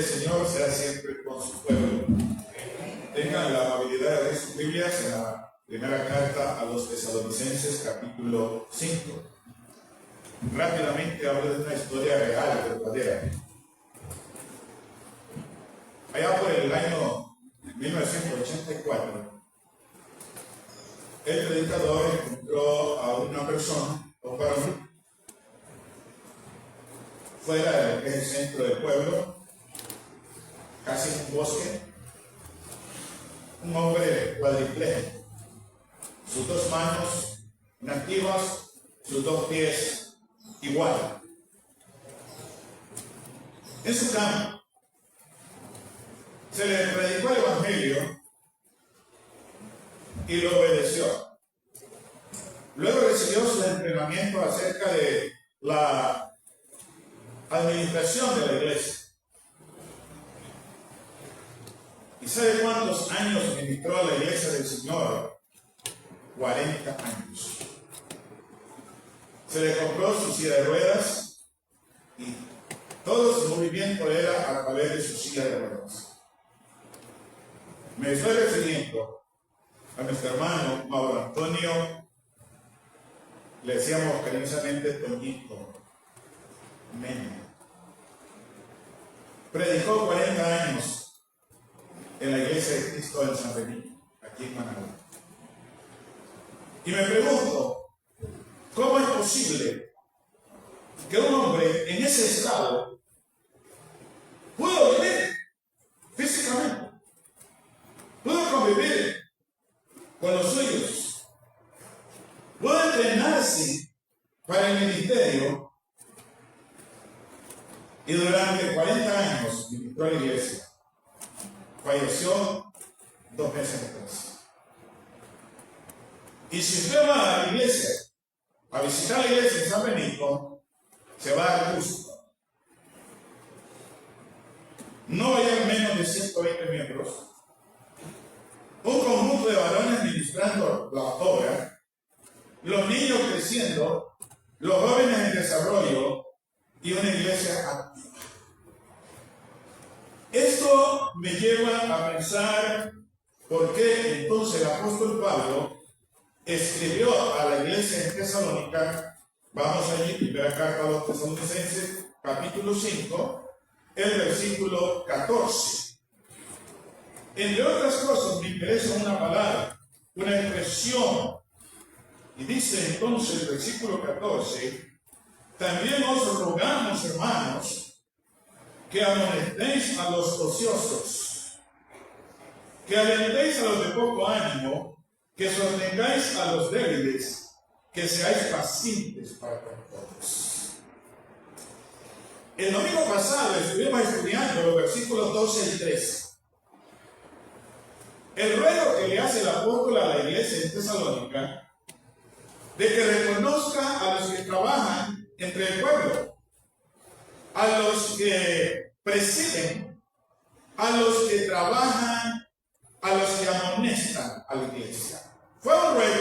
del Señor sea siempre con su pueblo. Tengan la amabilidad de leer sus Biblias en la primera carta a los Tesalonicenses, capítulo 5. Rápidamente hablo de una historia real, verdadera. Allá por el año 1984, el predicador encontró a una persona, un varón, fuera del centro del pueblo, casi en un bosque, un hombre cuadripléjico, sus dos manos inactivas, sus dos pies igual. En su cama se le predicó el Evangelio y lo obedeció. Luego recibió su entrenamiento acerca de la administración de la iglesia. ¿Y sabe cuántos años ministró la iglesia del Señor? 40 años. Se le compró su silla de ruedas y todo su movimiento era a través de su silla de ruedas. Me estoy refiriendo a nuestro hermano Mauro Antonio, le decíamos cariñosamente Toñito Mena. Predicó 40 años en la iglesia de Cristo en San Benito, aquí en Managua. Y me pregunto, ¿cómo es posible que un hombre en ese estado pudo vivir físicamente, pudo convivir con los suyos, pudo entrenarse para el ministerio y durante 40 años ministró a la iglesia? Falleció 2 meses después. Y si usted va a la iglesia, a visitar la iglesia en San Benito, se va a dar gusto. No hay menos de 120 miembros. Un conjunto de varones ministrando la obra, los niños creciendo, los jóvenes en desarrollo y una iglesia activa. Esto me lleva a pensar por qué entonces el apóstol Pablo escribió a la iglesia en Tesalónica. Vamos allí, primera carta a los Tesalonicenses, capítulo 5, el versículo 14. Entre otras cosas, me interesa una palabra, una expresión. Y dice entonces el versículo 14, también os rogamos, hermanos, que amonestéis a los ociosos, que alentéis a los de poco ánimo, que sostengáis a los débiles, que seáis pacientes para con todos. El domingo pasado estuvimos estudiando los versículos 12 y 13. El ruego que le hace el apóstol a la iglesia en Tesalónica, de que reconozca a los que trabajan entre el pueblo, a los que presiden, a los que trabajan, a los que amonestan a la iglesia. Fue un ruego.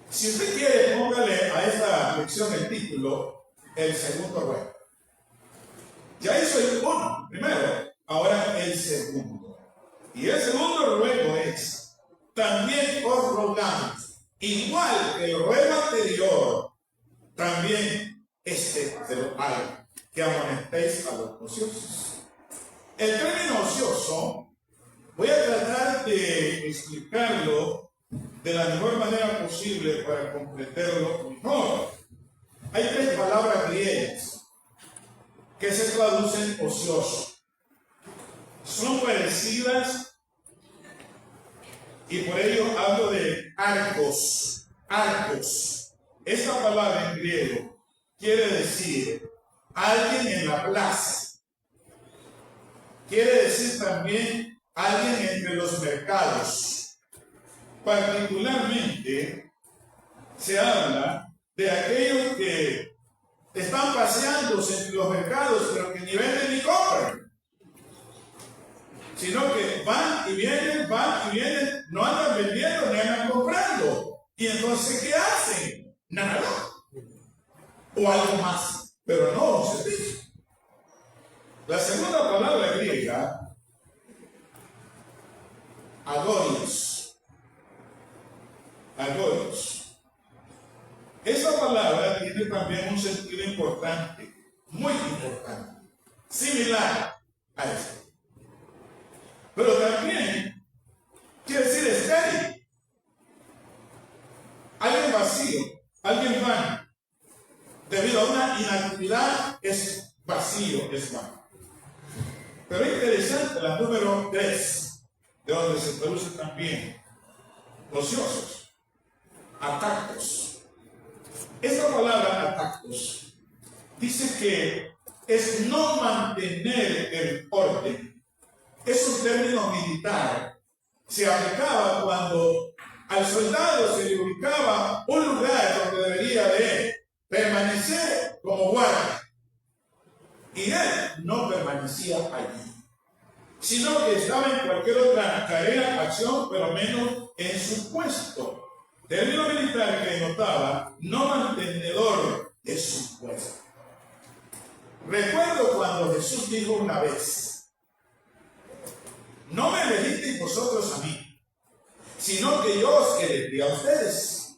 Si usted quiere, póngale a esta lección el título, el segundo ruego. Ya hizo el uno, primero, ahora el segundo. Y el segundo ruego es, también os rogamos, igual que el ruego anterior, también se lo haga, que amonestéis a los ociosos. El término ocioso, voy a tratar de explicarlo de la mejor manera posible para comprenderlo mejor. Hay 3 palabras griegas que se traducen ocioso. Son parecidas y por ello hablo de arcos. Arcos. Esta palabra en griego quiere decir alguien en la plaza. Quiere decir también alguien entre los mercados. Particularmente se habla de aquellos que están paseándose entre los mercados, pero que ni venden ni compran, sino que van y vienen, no andan vendiendo ni andan comprando. Y entonces, ¿qué hacen? Nada. O algo más, pero no un servicio. La segunda palabra griega, agorios. Agorios. Esa palabra tiene también un sentido importante, muy importante, similar a esto. Pero también quiere decir estéril. Alguien vacío, alguien vano. Debido a una inactividad es vacío, es vano. Pero es interesante la número 3, de donde se traduce también ociosos, atactos. Esta palabra atactos dice que es no mantener el orden. Es un término militar. Se aplicaba cuando al soldado se le ubicaba un lugar donde debería de permanecer como guardia. Y él no permanecía allí, sino que estaba en cualquier otra tarea, acción, pero menos en su puesto. Término militar que denotaba no mantenedor de su puesto. Recuerdo cuando Jesús dijo una vez: no me elegisteis vosotros a mí, sino que yo os elegí a ustedes,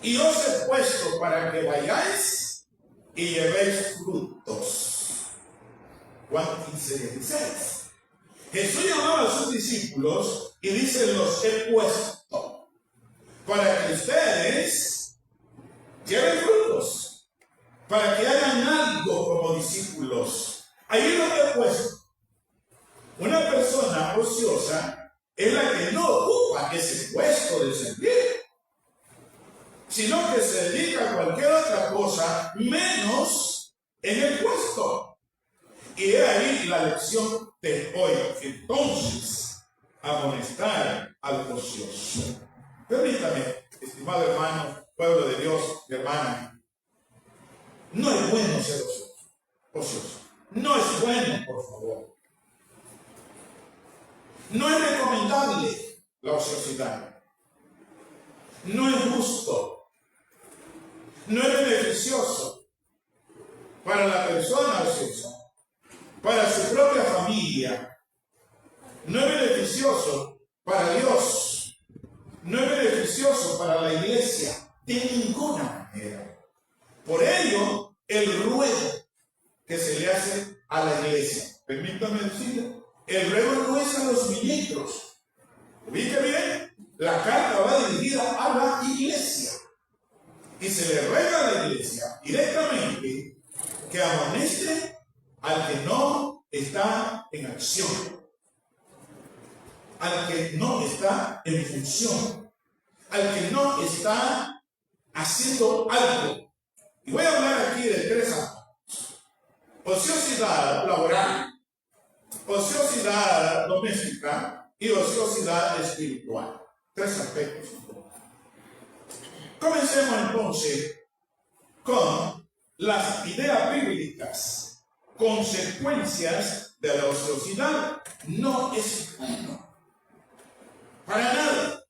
y os he puesto para que vayáis y llevéis frutos. Juan 15:16. Jesús llamaba a sus discípulos y dice: los he puesto para que ustedes lleven frutos, para que hagan algo como discípulos. Ahí lo he puesto. Una persona ociosa es la que no ocupa ese puesto de servir, sino que se dedica a cualquier otra cosa menos en el puesto. Y es ahí la lección de hoy. Entonces, amonestar al ocioso. Permítame, estimado hermano, pueblo de Dios, mi hermana, no es bueno ser ocioso. No es bueno, por favor. No es recomendable la ociosidad. No es justo. No es beneficioso para la persona ociosa, para su propia familia. No es beneficioso para Dios. No es beneficioso para la iglesia de ninguna manera. Por ello, el ruego que se le hace a la iglesia, permítame decirle, el ruego no es a los ministros. Ubique bien, la carta va dirigida a la iglesia. Y se le ruega a la iglesia directamente que amoneste al que no está en acción, al que no está en función, al que no está haciendo algo. Y voy a hablar aquí de 3 aspectos: ociosidad laboral, ociosidad doméstica y ociosidad espiritual. 3 aspectos. Comencemos entonces con las ideas bíblicas. Consecuencias de la ociosidad. No es bueno para nada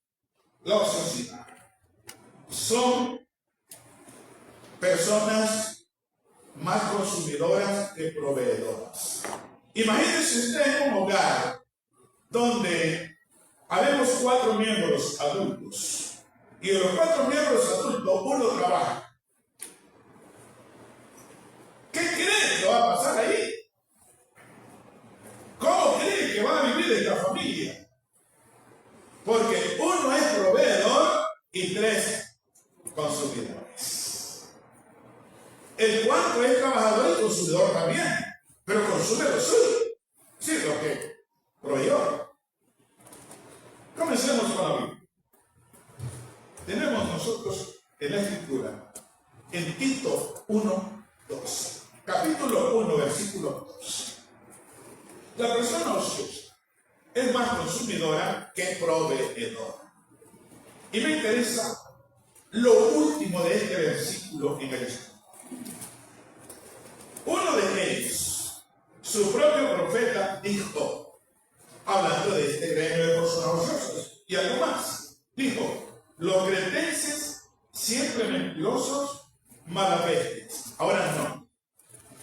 la ociosidad. Son personas más consumidoras que proveedoras. Imagínense usted en un hogar donde habemos 4 miembros adultos, y de los 4 miembros adultos, uno trabaja. ¿Qué cree que va a pasar ahí? ¿Cómo cree que va a vivir esta familia? Porque uno es proveedor y 3 consumidores. El cuarto es trabajador y consumidor también, pero consume lo suyo. Sí, lo que proveyó. Comencemos con la Biblia. Tenemos nosotros en la Escritura, en Tito 1:2. Capítulo 1, versículo 2. La persona ociosa es más consumidora que proveedora. Y me interesa lo último de este versículo en el Escritura. Uno de ellos, su propio profeta, dijo, hablando de este gremio de personas ociosas, y algo más, dijo: los cretenses siempre mentirosos, malapestes. Ahora no.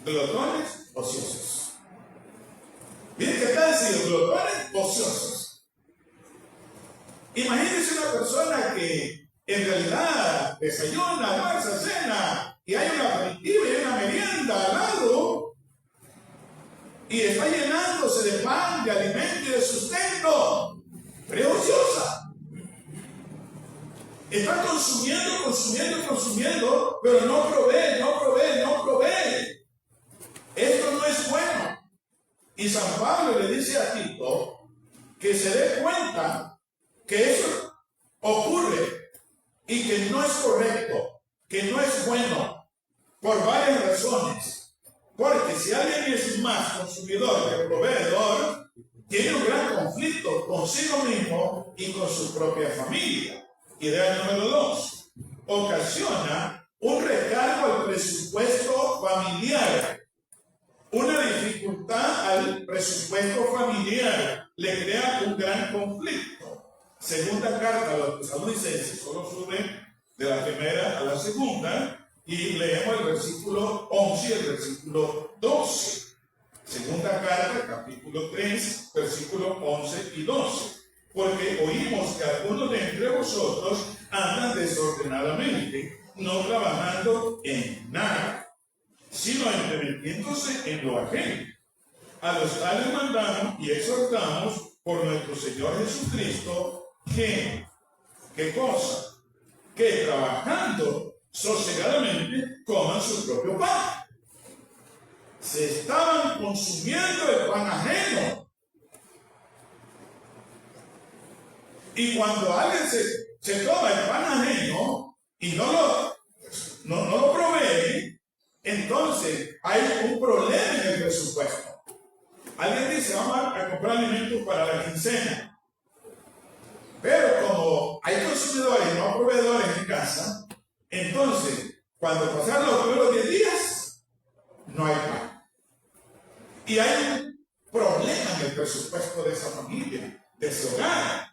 Glotones, ociosos. ociosos. Imagínense una persona que en realidad desayuna, almuerza, cena, y hay una aperitiva y hay una merienda al lado, y está llenándose de pan, de alimento y de sustento, pero es ociosa. Está consumiendo, pero no provee. Esto no es bueno. Y San Pablo le dice a Tito que se dé cuenta que eso ocurre y que no es correcto, que no es bueno, por varias razones. Porque si alguien es más consumidor que proveedor, tiene un gran conflicto consigo mismo y con su propia familia. Idea número 2. Ocasiona un recargo al presupuesto familiar. Una dificultad al presupuesto familiar le crea un gran conflicto. Segunda carta a los Tesalonicenses, solo sube de la primera a la segunda y leemos el versículo 11 y el versículo 12. Segunda carta, capítulo 3, versículos 11 y 12. Porque oímos que algunos de entre vosotros andan desordenadamente, no trabajando en nada, sino entremetiéndose en lo ajeno. A los tales mandamos y exhortamos por nuestro Señor Jesucristo que, ¿qué cosa? Que trabajando sosegadamente coman su propio pan. Se estaban consumiendo el pan ajeno. Y cuando alguien se toma el pan ajeno y no lo provee, entonces hay un problema en el presupuesto. Alguien dice, vamos a comprar alimentos para la quincena. Pero como hay consumidores y no proveedores en casa, entonces, cuando pasan los primeros 10 días, no hay pan. Y hay un problema en el presupuesto de esa familia, de ese hogar.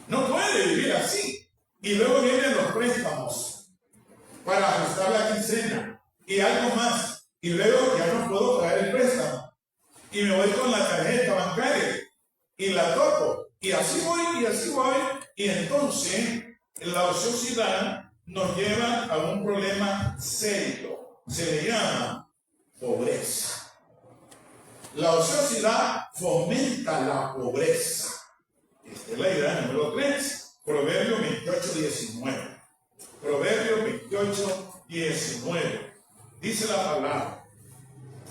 No puede vivir así. Y luego vienen los préstamos para ajustar la quincena y algo más. Y luego ya no puedo pagar el préstamo. Y me voy con la tarjeta bancaria y la toco. Y así voy, y así voy. Y entonces la ociosidad nos lleva a un problema serio. Se le llama pobreza. La ociosidad fomenta la pobreza. Esta es la idea número 3, Proverbio 28:19. Proverbio 28:19. Dice la palabra,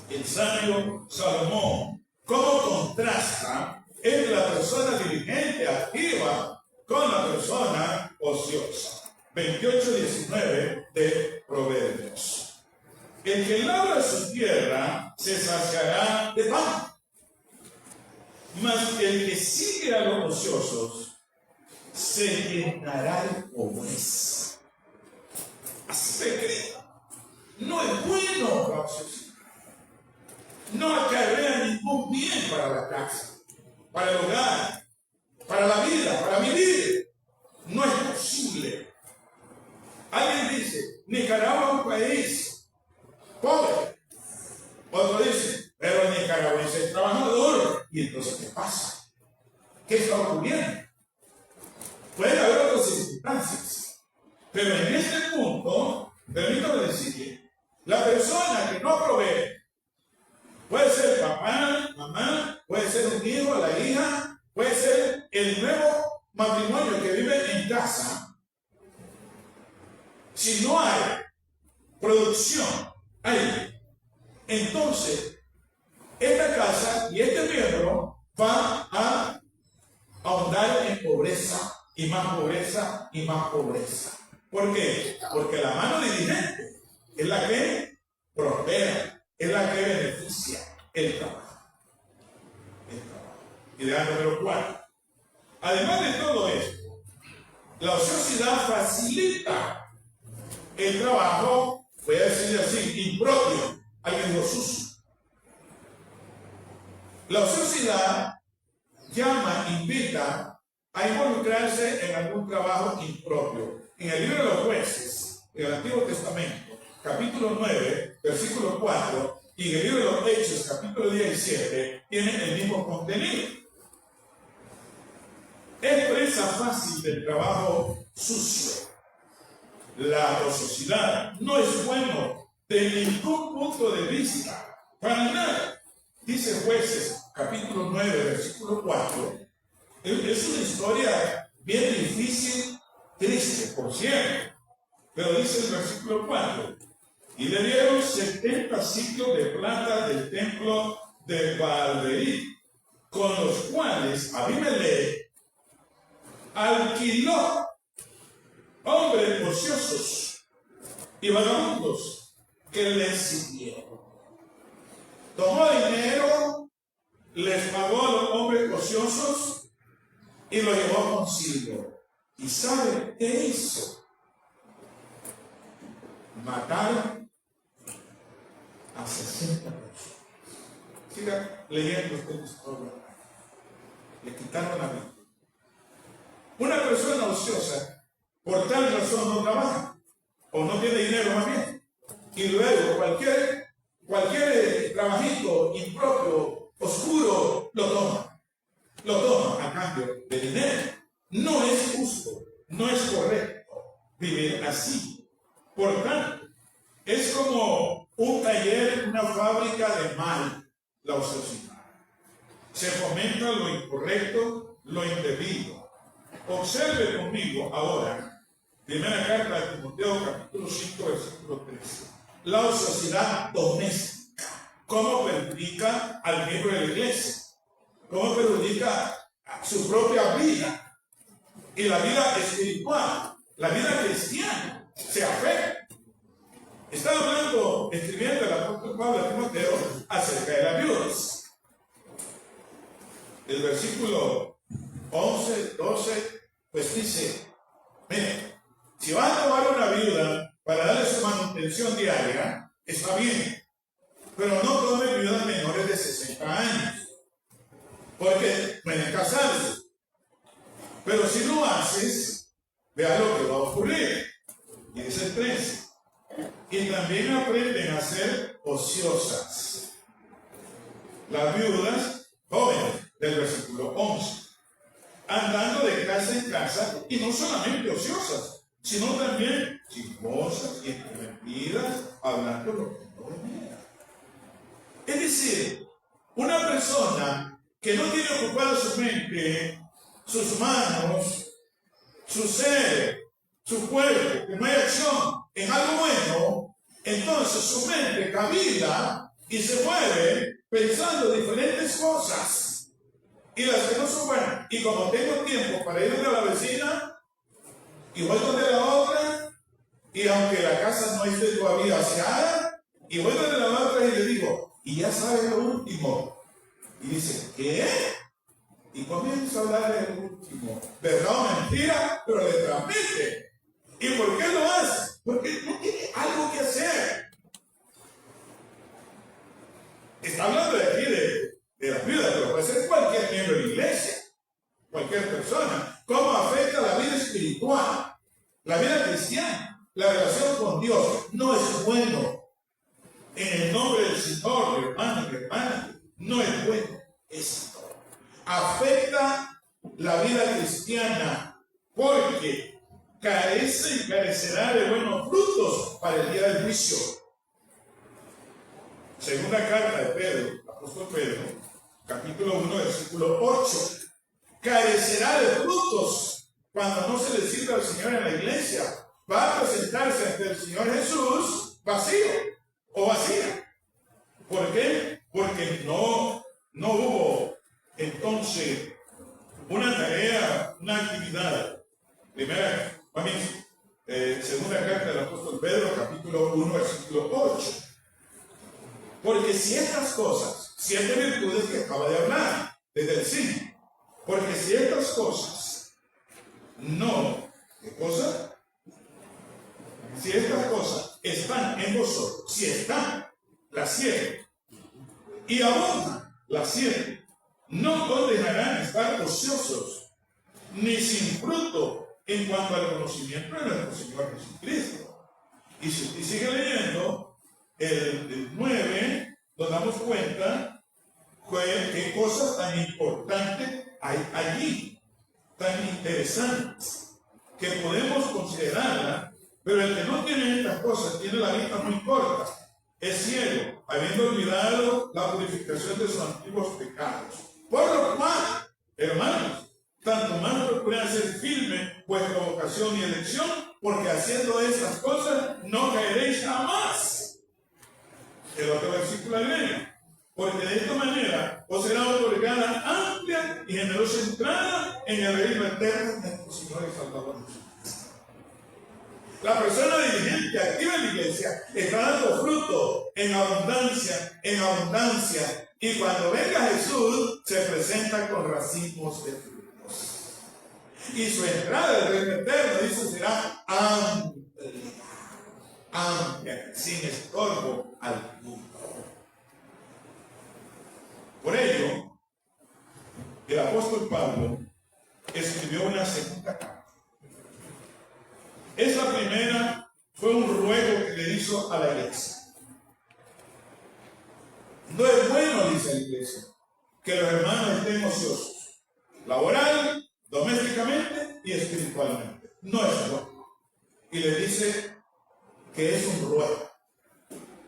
el sabio Salomón, ¿cómo contrasta entre la persona diligente, activa, con la persona ociosa? 28:19 de Proverbios. El que labra su tierra se saciará de pan, mas el que sigue a los ociosos se llenará de pobreza. Así se cree. No es bueno la ociosidad. No acarrea ningún bien para la casa, para el hogar, para la vida, para vivir. No es posible. Alguien dice, Nicaragua es un país pobre. Otro dice, pero el nicaragüense es trabajador. ¿Y entonces qué pasa? ¿Qué está ocurriendo? Pueden haber otras circunstancias. Pero en este punto, permítame decirle, la persona que no provee, puede ser papá, mamá, puede ser un hijo, la hija, puede ser el nuevo matrimonio que vive en casa. Si no hay producción ahí, entonces esta casa y este miembro va a ahondar en pobreza y más pobreza y más pobreza. ¿Por qué? Porque la mano diligente es la que prospera, es la que beneficia el trabajo. Idea número 4. Además de todo esto, la ociosidad facilita el trabajo, voy a decirle así, impropio, alguien lo sucio. La ociosidad llama, invita a involucrarse en algún trabajo impropio. En el libro de los Jueces, en el Antiguo Testamento, capítulo 9, versículo 4, y en el libro de los Hechos, Efesios capítulo 17 tienen el mismo contenido. Es presa fácil del trabajo sucio. La ociosidad no es bueno de ningún punto de vista, para nada. Dice Jueces capítulo 9, versículo 4. Es una historia bien difícil, triste, por cierto. Pero dice el versículo 4. Y le dieron 70 ciclos de plata del templo de Baal-Berith, con los cuales Abimelech alquiló hombres ociosos y vagabundos que les sirvieron. Tomó dinero, les pagó a los hombres ociosos y lo llevó consigo. ¿Y sabe qué hizo? Mataron a 60 personas. Siga leyendo usted la historia. Le quitaron la vida. Una persona ociosa, por tal razón no trabaja, o no tiene dinero más bien. Y luego cualquier trabajito impropio, oscuro, lo toma. Lo toma a cambio de dinero. No es justo, no es correcto vivir así. Por tanto, es como un taller, una fábrica de mal, la ociosidad. Se fomenta lo incorrecto, lo indebido. Observe conmigo ahora, primera carta de Timoteo, capítulo 5, versículo 13. La ociosidad doméstica. ¿Cómo perjudica al miembro de la iglesia? ¿Cómo perjudica su propia vida? Y la vida espiritual, la vida cristiana, se afecta. Está hablando, escribiendo el apóstol Pablo a Timoteo acerca de las viudas. El versículo 11, 12, pues dice, mire, si vas a tomar una viuda para darle su manutención diaria, está bien, pero no tome viudas menores de 60 años, porque pueden casarse. Pero si lo haces, vea lo que va a ocurrir. Y dice el 13. Y también aprenden a ser ociosas. Las viudas jóvenes, del versículo 11. Andando de casa en casa, y no solamente ociosas, sino también chismosas y entrometidas, hablando lo que no venía. Es decir, una persona que no tiene ocupada su mente, sus manos, su ser, su cuerpo, que no hay acción en algo bueno, entonces su mente camina y se mueve pensando diferentes cosas, y las que no son buenas. Y como tengo tiempo para ir a la vecina, y voy donde la otra, y aunque la casa no esté todavía aseada, y voy donde la otra y le digo, y ya sabes lo último. Y dice, ¿qué? Y comienza a hablar del último. ¿Verdad o mentira? Pero le transmite. ¿Y por qué lo hace? Porque no tiene algo que hacer. Está hablando de aquí de la viuda, pero puede ser cualquier miembro de la iglesia, cualquier persona. ¿Cómo afecta la vida espiritual, la vida cristiana, la relación con Dios? No es bueno. En el nombre del Señor, hermano y hermana, no es bueno esto. Afecta la vida cristiana porque carece y carecerá de buenos frutos para el día del juicio. Segunda carta de Pedro, apóstol Pedro, capítulo 1, versículo 8. Carecerá de frutos cuando no se le sirva al Señor en la iglesia. Va a presentarse ante el Señor Jesús vacío o vacía. ¿Por qué? Porque no hubo entonces una tarea, una actividad. Segunda carta del apóstol Pedro, capítulo 1, versículo 8. Porque si estas cosas, 7 virtudes que acaba de hablar desde el 5, porque si estas cosas ¿qué cosa? Si estas cosas están en vosotros, si están, las 7, y abundan las 7, no os dejarán estar ociosos, ni sin fruto en cuanto al conocimiento de nuestro Señor Jesucristo. Y si usted sigue leyendo, el 9 nos damos cuenta qué cosas tan importantes hay allí, tan interesantes, que podemos considerarlas, pero el que no tiene estas cosas tiene la vista muy corta, es ciego, habiendo olvidado la purificación de sus antiguos pecados. Por lo cual, hermanos, tanto más procuren ser firme vuestra vocación y elección, porque haciendo estas cosas no caeréis jamás. El otro versículo agrega: porque de esta manera os será otorgada amplia y generosa entrada en el reino eterno de nuestro Señor y Salvador Jesucristo. La persona diligente, activa en la iglesia, está dando fruto en abundancia, y cuando venga Jesús, se presenta con racimos de frutos. Y su entrada al reino eterno, dice, será amplia, sin estorbo alguno. Por ello, el apóstol Pablo escribió una segunda carta. Esta primera fue un ruego que le hizo a la iglesia. No es bueno, dice la iglesia, que los hermanos estén ociosos, laboral, domésticamente y espiritualmente. No es bueno. Y le dice que es un ruego.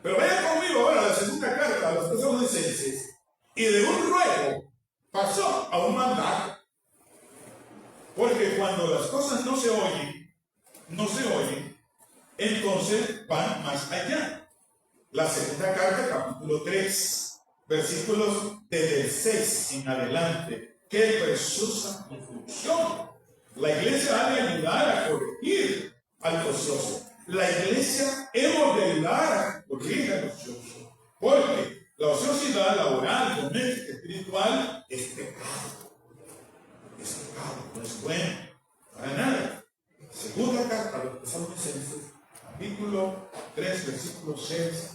Pero vayan conmigo ahora a la segunda carta a los Tesalonicenses. Y de un ruego pasó a un mandato. Porque cuando las cosas no se oyen, entonces van más allá. La segunda carta, capítulo 3, versículos desde el 6 en adelante. Qué preciosa función. La iglesia ha de ayudar a corregir al ocioso. La iglesia hemos de ayudar a corregir al ocioso. Porque la ociosidad laboral, doméstica, espiritual es pecado. Es pecado, no es bueno. Para nada. Segunda carta a los Tesalonicenses, capítulo 3, versículo 6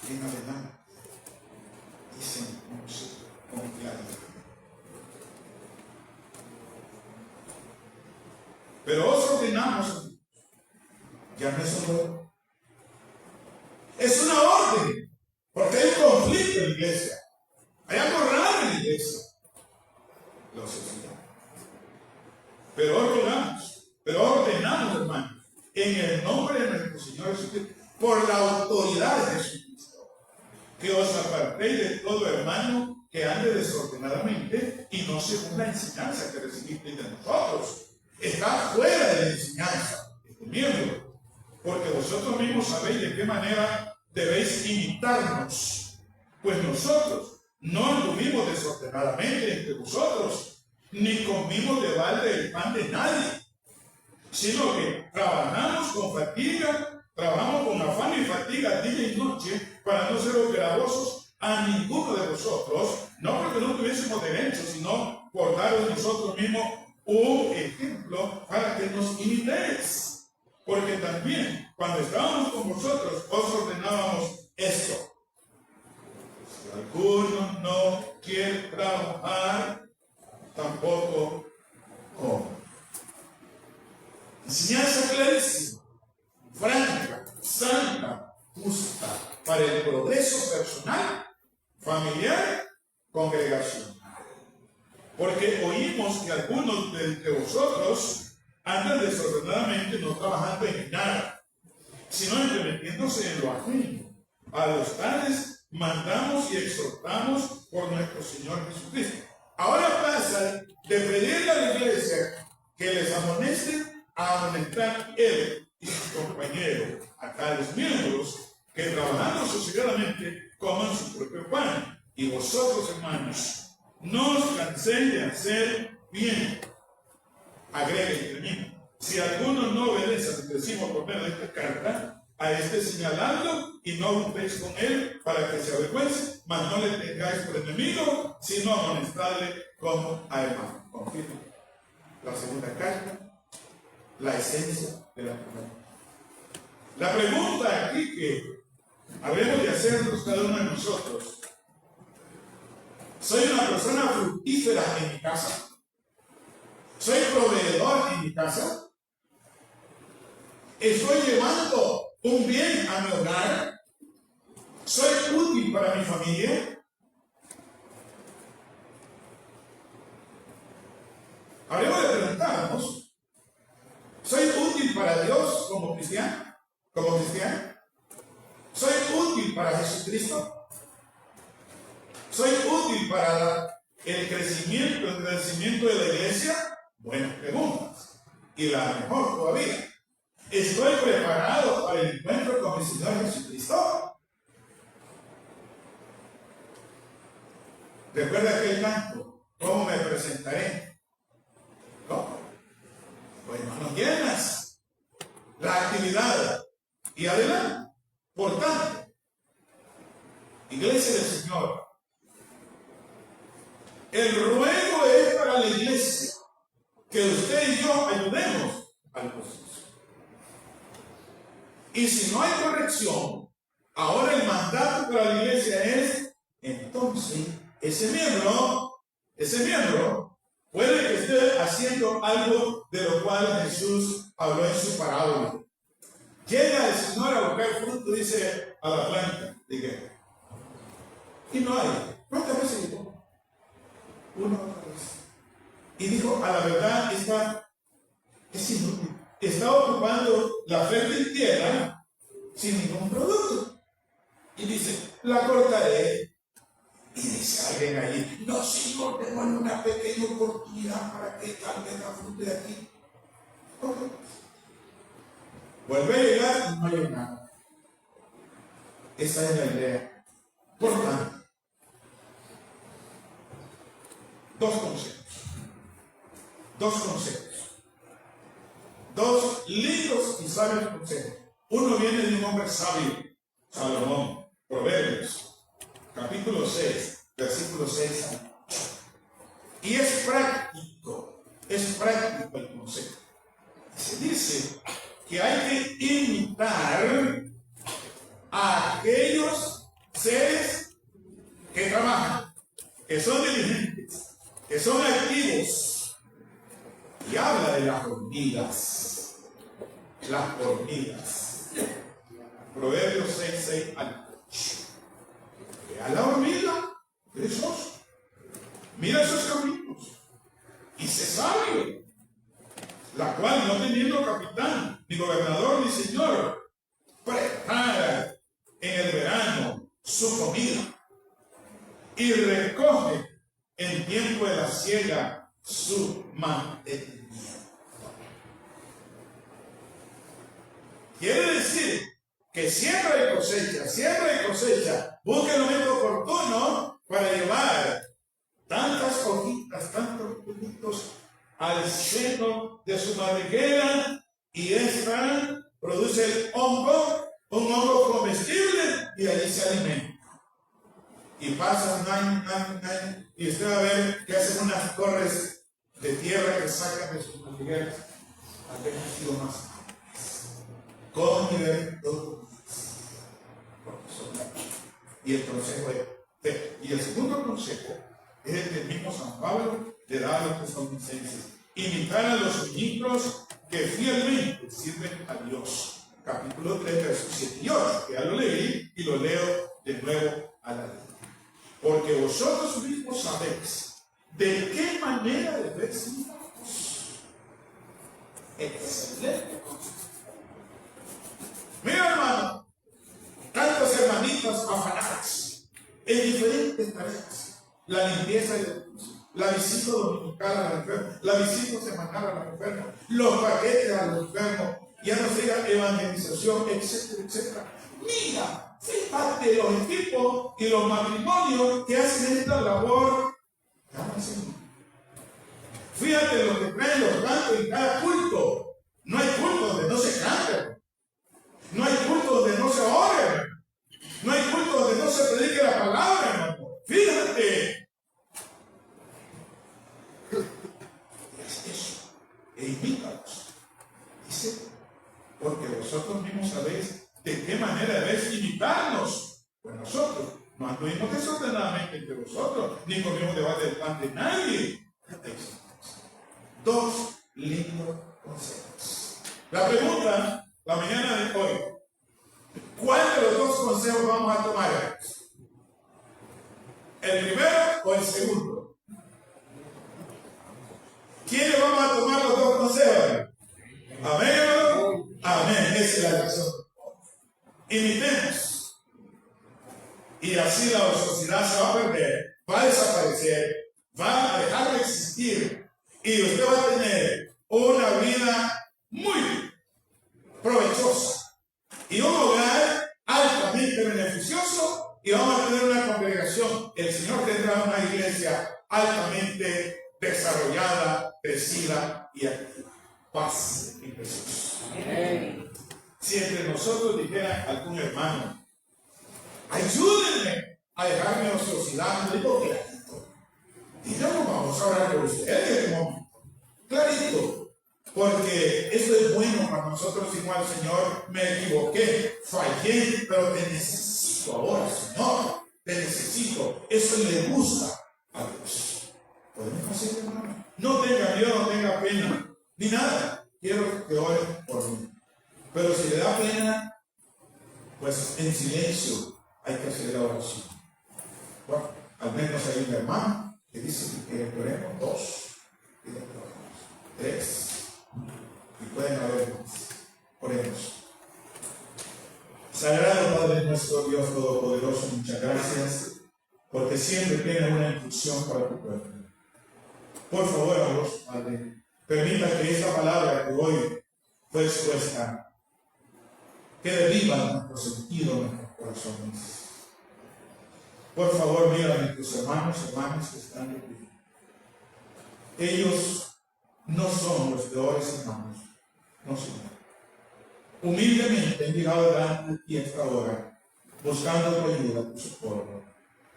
en adelante. Dicen con claridad. Pero os ordenamos, ya no es un orden, es una orden, porque hay conflicto en la iglesia, hay algo raro en la iglesia, la sociedad. Pero ordenamos, hermanos, en el nombre de nuestro Señor Jesucristo, por la autoridad de Jesucristo, que os apartéis de todo hermano que ande desordenadamente y no según la enseñanza que recibisteis de nosotros. Está fuera de la enseñanza, este miembro, porque vosotros mismos sabéis de qué manera debéis imitarnos, pues nosotros no anduvimos desordenadamente entre vosotros, ni comimos de balde el pan de nadie, sino que trabajamos con fatiga, trabajamos con afán y fatiga día y noche, para no ser gravosos a ninguno de vosotros, no porque no tuviésemos derecho, sino por daros nosotros mismos un ejemplo para que nos imitéis. Porque también cuando estábamos con vosotros os ordenábamos esto: si alguno no quiere trabajar, tampoco come. Enseñanza clarísima, franca, santa, justa, para el progreso personal, familiar, congregacional. Porque oímos que algunos de entre vosotros andan desordenadamente, no trabajando en nada, sino entremetiéndose en lo ajeno. A los tales mandamos y exhortamos por nuestro Señor Jesucristo. Ahora pasa de pedirle a la iglesia que les amoneste a amonestar él y sus compañeros, a tales miembros que trabajando sosegadamente coman su propio pan. Y vosotros, hermanos, no os canséis de hacer bien. Agrega y termina: si alguno no obedece a lo que decimos por medio de esta carta, a este señaladlo y no juntéis con él para que se avergüence, mas no le tengáis por enemigo, sino amonestadle como a hermano. Confirma la segunda carta, la esencia de la primera. La pregunta aquí que habemos de hacernos cada uno de nosotros: ¿soy una persona fructífera en mi casa? ¿Soy proveedor en mi casa? ¿Estoy llevando un bien a mi hogar? ¿Soy útil para mi familia? Habremos de preguntarnos, ¿soy útil para Dios como cristiano? ¿Como cristiano? ¿Soy útil para Jesucristo? ¿Soy útil para el crecimiento de la iglesia? Buenas preguntas. Y la mejor todavía, ¿estoy preparado para el encuentro con mi Señor Jesucristo? ¿Recuerda aquel canto? ¿Cómo me presentaré? ¿No? Pues manos llenas. La actividad. Y adelante. Por tanto, iglesia del Señor, el ruego es para la iglesia que usted y yo ayudemos al proceso. Y si no hay corrección, ahora el mandato para la iglesia es, entonces, ese miembro puede que esté haciendo algo de lo cual Jesús habló en su parábola. Llega el Señor a buscar fruto, dice a la planta, ¿de y no hay. ¿Cuántas veces llegó? Una otra vez. Y dijo, a la verdad, es inútil. Está ocupando la fértil tierra sin ningún producto. Y dice, la cortaré. Y dice alguien ahí, no, Señor, démosle una pequeña oportunidad para que tal vez la fruta de aquí. Okay. Vuelve a llegar y no hay nada. Esa es la idea. Por tanto, dos conceptos. Dos lindos y sabios consejos. Uno viene de un hombre sabio, Salomón, Proverbios, capítulo 6, versículo 6 al 8. Y es práctico el consejo. Se dice que hay que imitar a aquellos seres que trabajan, que son diligentes, que son activos. Y habla de las hormigas. Las hormigas. Proverbios 6 al 8. Vea la hormiga, perezoso. Mira sus caminos. Y se sabe, la cual no teniendo capitán, ni gobernador, ni señor, prepara en el verano su comida y recoge en tiempo de la siega su mantenimiento. Quiere decir que siembra y cosecha, busca el momento oportuno para llevar tantas hojitas, tantos pelitos al seno de su madriguera, y esta produce el hongo, un hongo comestible, y allí se alimenta. Y pasa un año, y usted va a ver que hacen unas torres de tierra que sacan de sus madrigueras. Apenas ha sido más. Con nivel todo. Y el consejo es, y el segundo consejo es el del mismo San Pablo le da a los tesalonicenses: imitar a los ministros que fielmente sirven a Dios. Capítulo 3, versos 7 y 8, que ya lo leí y lo leo de nuevo a la ley. Porque vosotros mismos sabéis de qué manera debéis imitarnos. Excelente. Mira, hermano, tantas hermanitas afanadas en diferentes tareas: la limpieza y la visita dominical a los enfermos, la visita semanal a los enfermos, los paquetes a los enfermos, ya no sea evangelización, etcétera, etcétera. Mira, fíjate los equipos y los matrimonios que hacen esta labor. Fíjate lo que traen los cantos en cada culto. No hay culto donde no se cante. No hay culto donde no se ore. No hay culto donde no se predique la palabra, hermano. Fíjate. Es eso. E invítalos. Dice, porque vosotros mismos sabéis de qué manera debéis imitarnos. Pues nosotros no anduvimos desordenadamente entre vosotros, ni comimos debajo del pan de nadie. Dos lindos consejos. La pregunta, la mañana de hoy: ¿Cuál de los dos consejos vamos a tomar? ¿El primero o el segundo? ¿Quiénes vamos a tomar los dos consejos? Amén, hermano. Amén. Esa es la razón. Imitemos. Y así la ociosidad se va a perder, va a desaparecer, va a dejar de existir. Y usted va a tener una vida muy provechosa y un hogar altamente beneficioso, y vamos a tener una congregación. El Señor tendrá una iglesia altamente desarrollada, crecida y activa. Paz en Jesús. Si entre nosotros dijera algún hermano, ayúdenme a dejar mi ociosidad, no digo clarito. Digamos, vamos a orar por ustedes en este momento. Clarito. Porque eso es bueno para nosotros. Igual, Señor, me equivoqué, fallé, pero te necesito ahora, Señor. Te necesito. Eso le gusta a Dios. ¿Podemos hacer, hermano? No tenga miedo, no tenga pena, ni nada. Quiero que oren por mí. Pero si le da pena, pues en silencio hay que hacer la oración. Bueno, al menos hay un hermano que dice que oremos 2, y después 3, y pueden haber más. Oremos. Sagrado Padre nuestro, Dios Todopoderoso, muchas gracias, porque siempre tienes una instrucción para tu pueblo. Por favor, a vos, Padre, permita que esta palabra que hoy fue expuesta quede viva en nuestro sentido, en nuestros corazones. Por favor, mira a nuestros hermanos y hermanas que están de pie. Ellos no son los peores hermanos, no son. Humildemente han llegado delante de ti esta hora, buscando tu ayuda, tu socorro.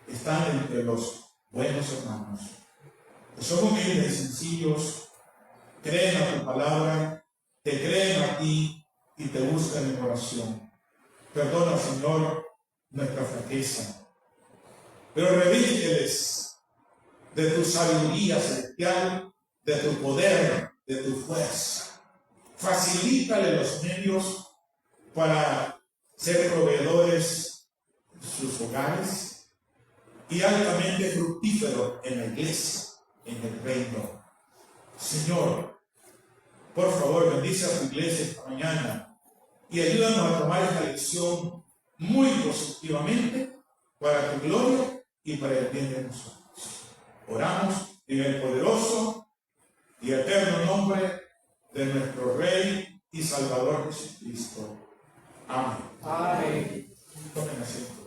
Están entre los buenos hermanos, que son humildes y sencillos, creen a tu palabra, te creen a ti y te buscan en oración. Perdona, Señor, nuestra flaqueza, pero revísteles de tu sabiduría celestial, de tu poder, de tu fuerza. Facilítale los medios para ser proveedores de sus hogares y altamente fructíferos en la iglesia, en el reino. Señor, por favor, bendice a tu iglesia esta mañana y ayúdanos a tomar esta lección muy positivamente para tu gloria y para el bien de nosotros. Oramos en el poderoso y eterno nombre de nuestro Rey y Salvador Jesucristo. Amén. Amén. Tomen asiento.